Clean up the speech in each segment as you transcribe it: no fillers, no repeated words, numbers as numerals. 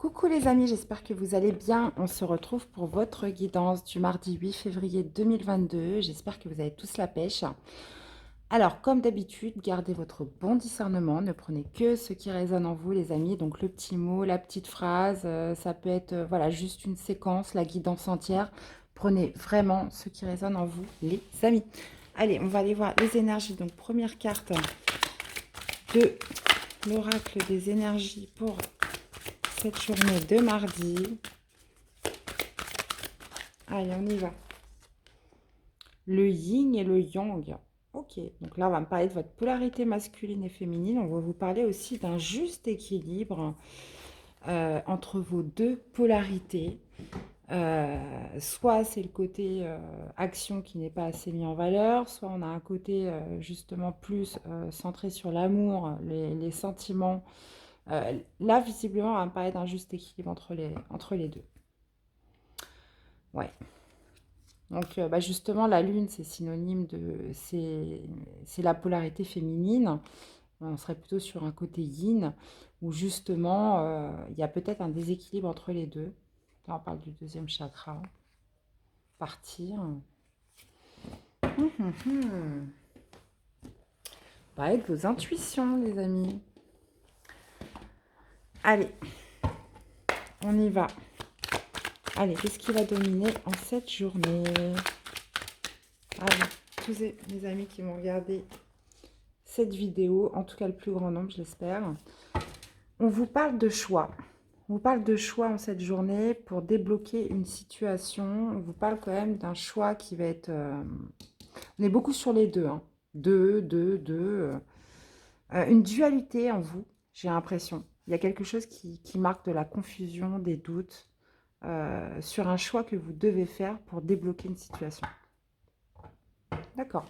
Coucou les amis, j'espère que vous allez bien. On se retrouve pour votre guidance du mardi 8 février 2022. J'espère que vous avez tous la pêche. Alors, comme d'habitude, gardez votre bon discernement. Ne prenez que ce qui résonne en vous, les amis. Donc, le petit mot, la petite phrase, ça peut être voilà, juste une séquence, la guidance entière. Prenez vraiment ce qui résonne en vous, les amis. Allez, on va aller voir les énergies. Donc, première carte de l'oracle des énergies pour cette journée de mardi. Allez, on y va. Le yin et le yang. Ok, donc là, on va me parler de votre polarité masculine et féminine. On va vous parler aussi d'un juste équilibre entre vos deux polarités. Soit c'est le côté action qui n'est pas assez mis en valeur, soit on a un côté justement plus centré sur l'amour, les sentiments. Là, visiblement, on va me parler d'un juste équilibre entre les deux. Ouais. Donc, justement, la lune, c'est synonyme de... C'est la polarité féminine. On serait plutôt sur un côté yin, où justement, il y a peut-être un déséquilibre entre les deux. Là, on parle du deuxième chakra. Partir. Parlez de vos intuitions, les amis. Allez, on y va. Allez, qu'est-ce qui va dominer en cette journée? Allez, tous mes amis qui m'ont regardé cette vidéo, en tout cas le plus grand nombre, je l'espère. On vous parle de choix. On vous parle de choix en cette journée pour débloquer une situation. On vous parle quand même d'un choix qui va être... On est beaucoup sur les deux. Hein. Deux. Une dualité en vous, j'ai l'impression. Il y a quelque chose qui marque de la confusion, des doutes sur un choix que vous devez faire pour débloquer une situation. D'accord.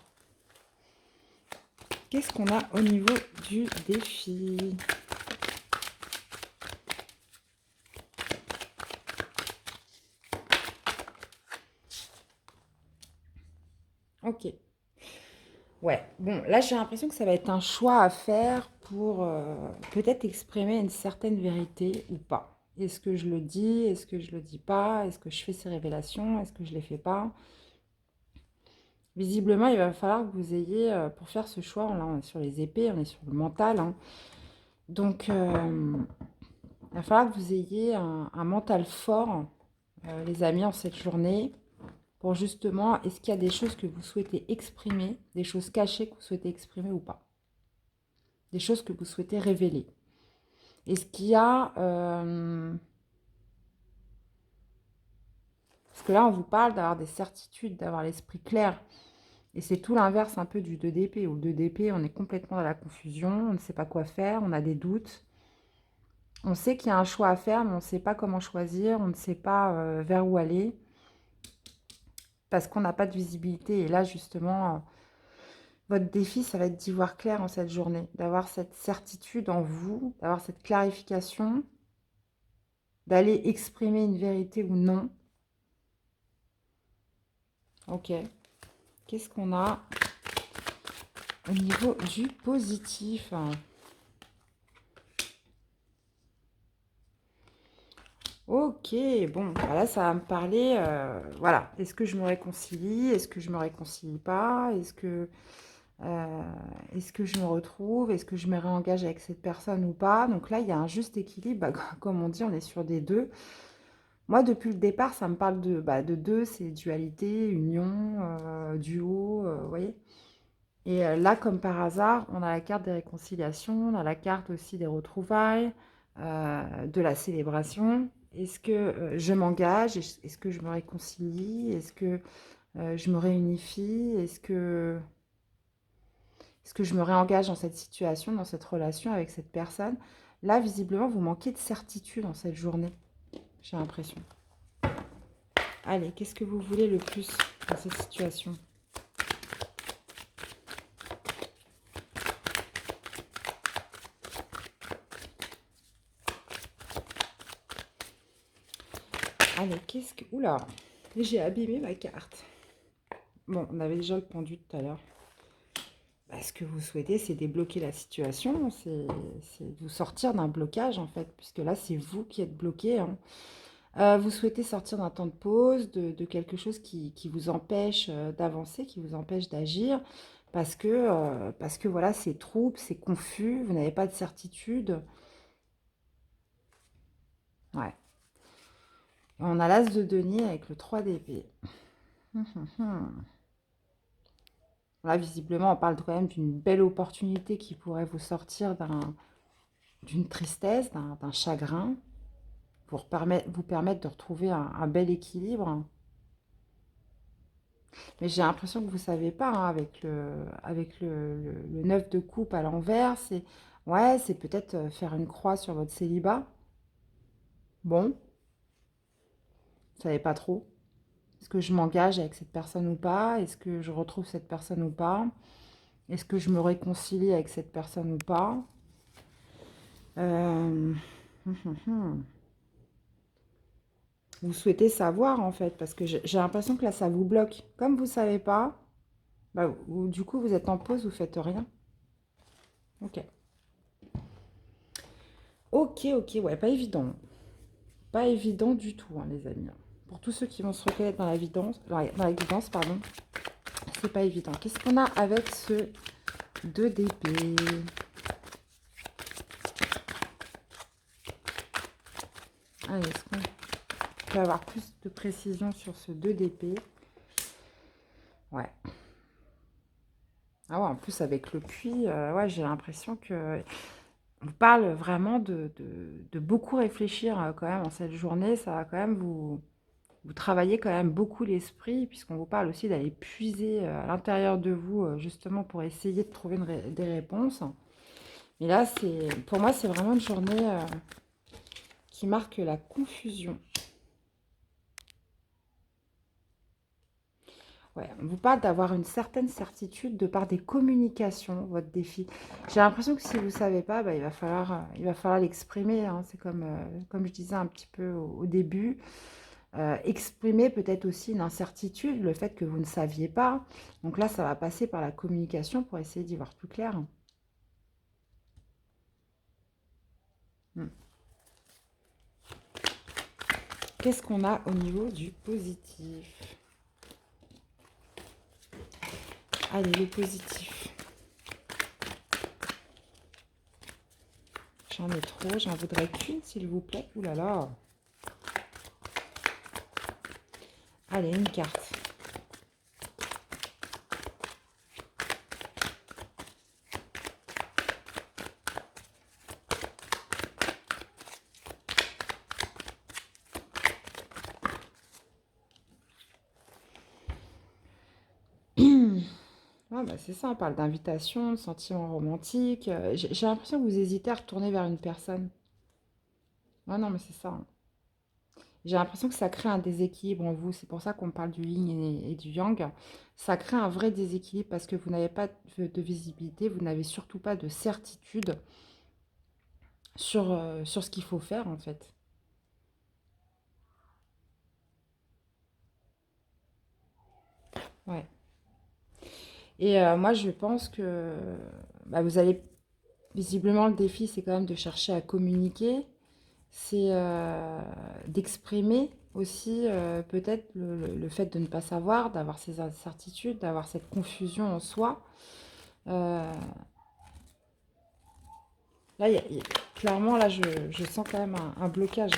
Qu'est-ce qu'on a au niveau du défi ? Ok. Ouais, bon, là j'ai l'impression que ça va être un choix à faire pour peut-être exprimer une certaine vérité ou pas. Est-ce que je le dis? Est-ce que je le dis pas? Est-ce que je fais ces révélations? Est-ce que je les fais pas? Visiblement, il va falloir que vous ayez, pour faire ce choix, là on est sur les épées, on est sur le mental, hein. Donc il va falloir que vous ayez un mental fort, les amis, en cette journée. Pour justement, est-ce qu'il y a des choses que vous souhaitez exprimer, des choses cachées que vous souhaitez exprimer ou pas? Des choses que vous souhaitez révéler. Est-ce qu'il y a... Parce que là, on vous parle d'avoir des certitudes, d'avoir l'esprit clair. Et c'est tout l'inverse un peu du 2 d'épée. Au 2 d'épée, on est complètement dans la confusion, on ne sait pas quoi faire, on a des doutes. On sait qu'il y a un choix à faire, mais on ne sait pas comment choisir, on ne sait pas vers où aller. Parce qu'on n'a pas de visibilité. Et là, justement... Votre défi, ça va être d'y voir clair en cette journée, d'avoir cette certitude en vous, d'avoir cette clarification, d'aller exprimer une vérité ou non. Ok. Qu'est-ce qu'on a au niveau du positif? Ok, bon, là, ça va me parler, voilà. Est-ce que je me réconcilie? Est-ce que je me réconcilie pas? Est-ce que je me retrouve? Est-ce que je me réengage avec cette personne ou pas? Donc là, il y a un juste équilibre. Bah, comme on dit, on est sur des deux. Moi, depuis le départ, ça me parle de deux, c'est dualité, union, duo, vous voyez. Et là, comme par hasard, on a la carte des réconciliations, on a la carte aussi des retrouvailles, de la célébration. Est-ce que je m'engage? Est-ce que je me réconcilie? Est-ce que je me réunifie? Est-ce que je me réengage dans cette situation, dans cette relation avec cette personne? Là, visiblement, vous manquez de certitude dans cette journée, j'ai l'impression. Allez, qu'est-ce que vous voulez le plus dans cette situation? Allez, qu'est-ce que... Oula, j'ai abîmé ma carte. Bon, on avait déjà le pendu tout à l'heure. ce que vous souhaitez, c'est débloquer la situation, c'est vous sortir d'un blocage, en fait, puisque là, c'est vous qui êtes bloqué, hein. Vous souhaitez sortir d'un temps de pause, de quelque chose qui vous empêche d'avancer, qui vous empêche d'agir, parce que voilà, c'est trouble, c'est confus, vous n'avez pas de certitude. Ouais. Et on a l'as de denier avec le 3 d'épée. Là, visiblement, on parle quand même d'une belle opportunité qui pourrait vous sortir d'une tristesse, d'un chagrin, pour vous permettre de retrouver un bel équilibre. Mais j'ai l'impression que vous ne savez pas, hein, avec le 9 de coupe à l'envers, ouais, c'est peut-être faire une croix sur votre célibat. Bon, vous ne savez pas trop. Est-ce que je m'engage avec cette personne ou pas? Est-ce que je retrouve cette personne ou pas? Est-ce que je me réconcilie avec cette personne ou pas? Euh, Vous souhaitez savoir, en fait, parce que j'ai l'impression que là, ça vous bloque. Comme vous ne savez pas, bah, du coup, vous êtes en pause, vous faites rien. Ok. Ok, ok, ouais, pas évident. Pas évident du tout, hein, les amis. Pour tous ceux qui vont se reconnaître dans la vidance, dans la guidance, pardon, c'est pas évident. Qu'est-ce qu'on a avec ce 2 d'épée? Allez, est-ce qu'on peut avoir plus de précision sur ce 2 d'épée? Ouais. Ah ouais, en plus avec le puits, ouais, j'ai l'impression que on parle vraiment de beaucoup réfléchir quand même en cette journée. Ça va quand même vous travaillez quand même beaucoup l'esprit, puisqu'on vous parle aussi d'aller puiser à l'intérieur de vous, justement pour essayer de trouver des réponses. Mais là, pour moi, c'est vraiment une journée qui marque la confusion. Ouais, on vous parle d'avoir une certaine certitude de par des communications, votre défi. J'ai l'impression que si vous ne savez pas, bah, il va falloir l'exprimer, hein. C'est comme je disais un petit peu au début. Exprimer peut-être aussi une incertitude, le fait que vous ne saviez pas. Donc là, ça va passer par la communication pour essayer d'y voir plus clair. Hmm. Qu'est-ce qu'on a au niveau du positif? Allez, le positif. J'en ai trop, j'en voudrais qu'une, s'il vous plaît. Ouh là là. Allez, une carte. Ouais, bah c'est ça, on parle d'invitation, de sentiments romantiques. J'ai l'impression que vous hésitez à retourner vers une personne. Ouais, non, mais c'est ça, hein. J'ai l'impression que ça crée un déséquilibre en vous. C'est pour ça qu'on parle du yin et du yang. Ça crée un vrai déséquilibre parce que vous n'avez pas de visibilité, vous n'avez surtout pas de certitude sur ce qu'il faut faire, en fait. Ouais. Et moi, je pense que bah, vous allez... Visiblement, le défi, c'est quand même de chercher à communiquer. C'est d'exprimer aussi peut-être le fait de ne pas savoir, d'avoir ces incertitudes, d'avoir cette confusion en soi. Euh, Là, clairement, là, je sens quand même un blocage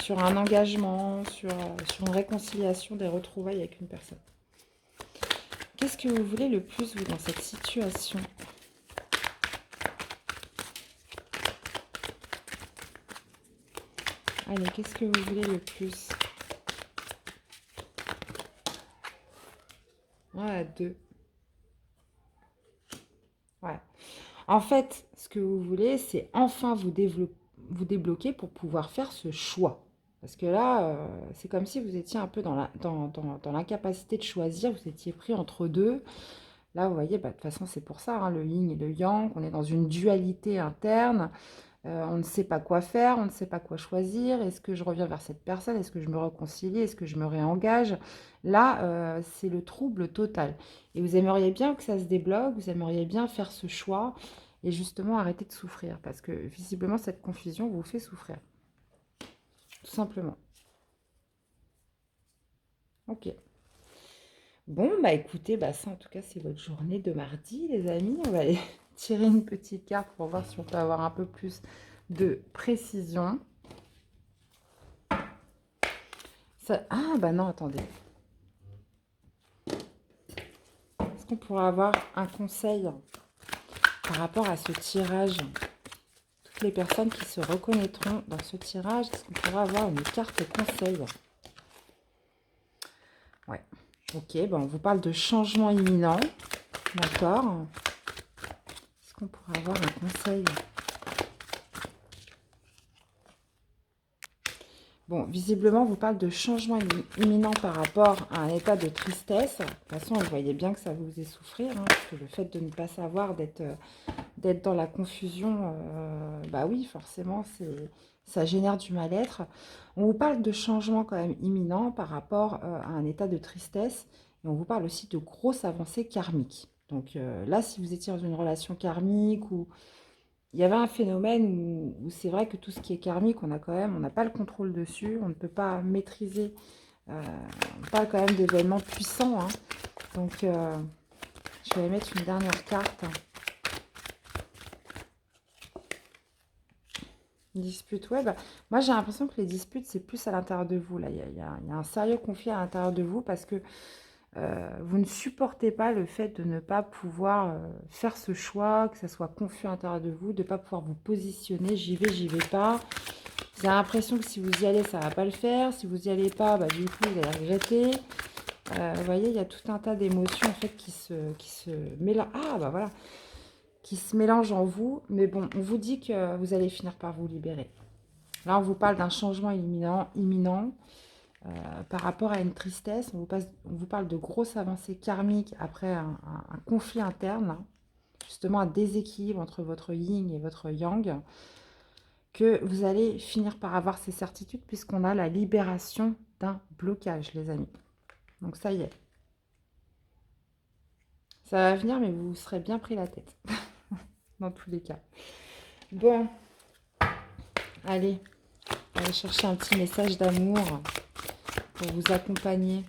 sur un engagement, sur une réconciliation des retrouvailles avec une personne. Qu'est-ce que vous voulez le plus, vous, dans cette situation? Allez, qu'est-ce que vous voulez le plus? Ouais, deux. Ouais. En fait, ce que vous voulez, c'est enfin vous débloquer pour pouvoir faire ce choix. Parce que là, c'est comme si vous étiez un peu dans l'incapacité de choisir, vous étiez pris entre deux. Là, vous voyez, bah, de toute façon, c'est pour ça, hein, le yin et le yang, on est dans une dualité interne. On ne sait pas quoi faire, on ne sait pas quoi choisir. Est-ce que je reviens vers cette personne? Est-ce que je me réconcilie? Est-ce que je me réengage? Là, c'est le trouble total. Et vous aimeriez bien que ça se débloque, vous aimeriez bien faire ce choix et justement arrêter de souffrir. Parce que visiblement, cette confusion vous fait souffrir. Tout simplement. Ok. Bon, bah écoutez, bah ça en tout cas, c'est votre journée de mardi, les amis. On va aller tirer une petite carte pour voir si on peut avoir un peu plus de précision. Ah, bah non, attendez. Est-ce qu'on pourrait avoir un conseil par rapport à ce tirage? Toutes les personnes qui se reconnaîtront dans ce tirage, est-ce qu'on pourrait avoir une carte conseil? Ouais. Ok, ben on vous parle de changement imminent. D'accord. Est-ce qu'on pourrait avoir un conseil? Bon, visiblement, on vous parle de changement imminent par rapport à un état de tristesse. De toute façon, vous voyez bien que ça vous faisait souffrir, hein, parce que le fait de ne pas savoir, d'être dans la confusion, bah oui, forcément, ça génère du mal-être. On vous parle de changement quand même imminent par rapport à un état de tristesse. Et on vous parle aussi de grosses avancées karmiques. Donc là, si vous étiez dans une relation karmique ou il y avait un phénomène où c'est vrai que tout ce qui est karmique, on n'a pas le contrôle dessus, on ne peut pas maîtriser. On parle quand même d'événements puissants, hein. Donc, je vais mettre une dernière carte. Dispute, ouais, bah, moi j'ai l'impression que les disputes, c'est plus à l'intérieur de vous. Là, il y a un sérieux conflit à l'intérieur de vous parce que vous ne supportez pas le fait de ne pas pouvoir faire ce choix, que ça soit confus à l'intérieur de vous, de ne pas pouvoir vous positionner, j'y vais pas. Vous avez l'impression que si vous y allez, ça va pas le faire. Si vous y allez pas, bah, du coup, vous allez regretter. Vous voyez, il y a tout un tas d'émotions en fait qui se mélangent. Ah, bah voilà, qui se mélangent en vous. Mais bon, on vous dit que vous allez finir par vous libérer. Là, on vous parle d'un changement imminent par rapport à une tristesse. On vous parle de grosses avancées karmiques après un conflit interne, hein. Justement un déséquilibre entre votre yin et votre yang, que vous allez finir par avoir ces certitudes puisqu'on a la libération d'un blocage, les amis. Donc ça y est. Ça va venir, mais vous serez bien pris la tête. Dans tous les cas. Bon. Allez. On va chercher un petit message d'amour pour vous accompagner.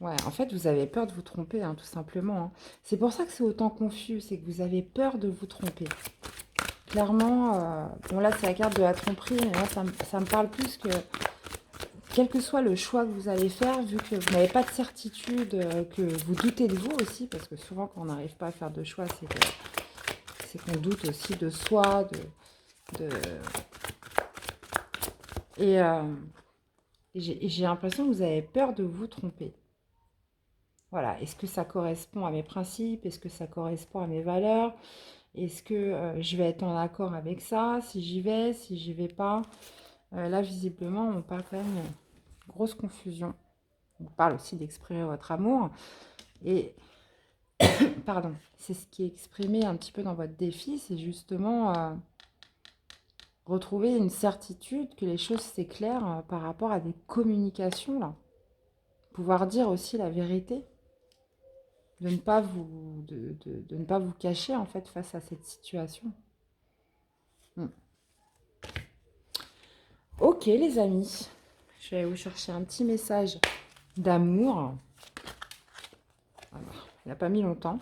Ouais, en fait, vous avez peur de vous tromper, hein, tout simplement, hein. C'est pour ça que c'est autant confus, c'est que vous avez peur de vous tromper. Clairement, bon là, c'est la carte de la tromperie, mais moi, ça me parle plus que, quel que soit le choix que vous allez faire, vu que vous n'avez pas de certitude, que vous doutez de vous aussi, parce que souvent, quand on n'arrive pas à faire de choix, c'est qu'on doute aussi de soi, et j'ai l'impression que vous avez peur de vous tromper. Voilà, est-ce que ça correspond à mes principes? Est-ce que ça correspond à mes valeurs? Est-ce que je vais être en accord avec ça? Si j'y vais, si j'y vais pas? Là, visiblement, on parle quand même de grosse confusion. On parle aussi d'exprimer votre amour. Et, pardon, c'est ce qui est exprimé un petit peu dans votre défi, c'est justement retrouver une certitude que les choses s'éclairent par rapport à des communications, là. Pouvoir dire aussi la vérité. De ne pas de ne pas vous cacher en fait face à cette situation. Ok les amis, je vais vous chercher un petit message d'amour. Il n'a pas mis longtemps.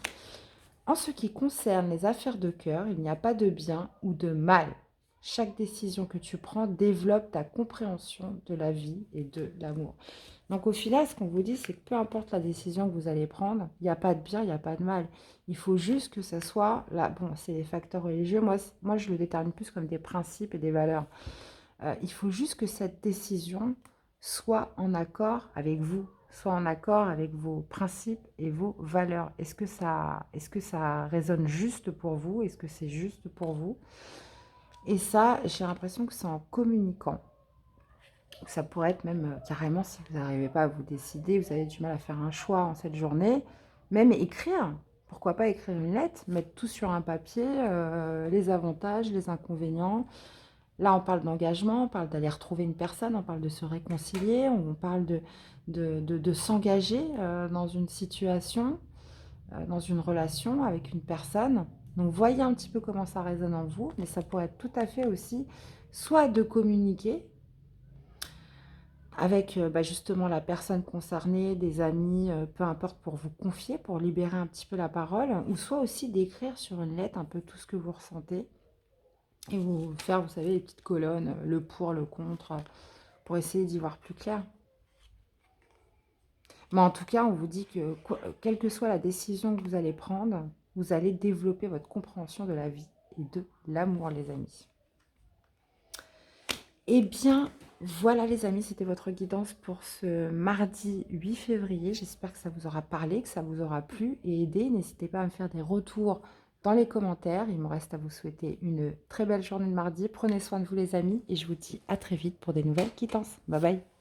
En ce qui concerne les affaires de cœur, il n'y a pas de bien ou de mal. Chaque décision que tu prends développe ta compréhension de la vie et de l'amour. Donc au final, ce qu'on vous dit, c'est que peu importe la décision que vous allez prendre, il n'y a pas de bien, il n'y a pas de mal. Il faut juste que ça soit, là, bon, c'est les facteurs religieux, moi je le détermine plus comme des principes et des valeurs. Il faut juste que cette décision soit en accord avec vous, soit en accord avec vos principes et vos valeurs. Est-ce que ça résonne juste pour vous? Est-ce que c'est juste pour vous? Et ça, j'ai l'impression que c'est en communiquant Ça pourrait être même carrément, si vous n'arrivez pas à vous décider, vous avez du mal à faire un choix en cette journée, même écrire. Pourquoi pas écrire une lettre, mettre tout sur un papier, les avantages, les inconvénients. Là, on parle d'engagement, on parle d'aller retrouver une personne, on parle de se réconcilier, on parle de s'engager dans une situation, dans une relation avec une personne. Donc, voyez un petit peu comment ça résonne en vous, mais ça pourrait être tout à fait aussi soit de communiquer avec justement la personne concernée, des amis, peu importe, pour vous confier, pour libérer un petit peu la parole, ou soit aussi d'écrire sur une lettre un peu tout ce que vous ressentez, et vous faire, vous savez, les petites colonnes, le pour, le contre, pour essayer d'y voir plus clair. Mais en tout cas, on vous dit que, quelle que soit la décision que vous allez prendre, vous allez développer votre compréhension de la vie et de l'amour, les amis. Eh bien, voilà les amis, c'était votre guidance pour ce mardi 8 février. J'espère que ça vous aura parlé, que ça vous aura plu et aidé. N'hésitez pas à me faire des retours dans les commentaires. Il me reste à vous souhaiter une très belle journée de mardi. Prenez soin de vous les amis et je vous dis à très vite pour des nouvelles quittances. Bye bye.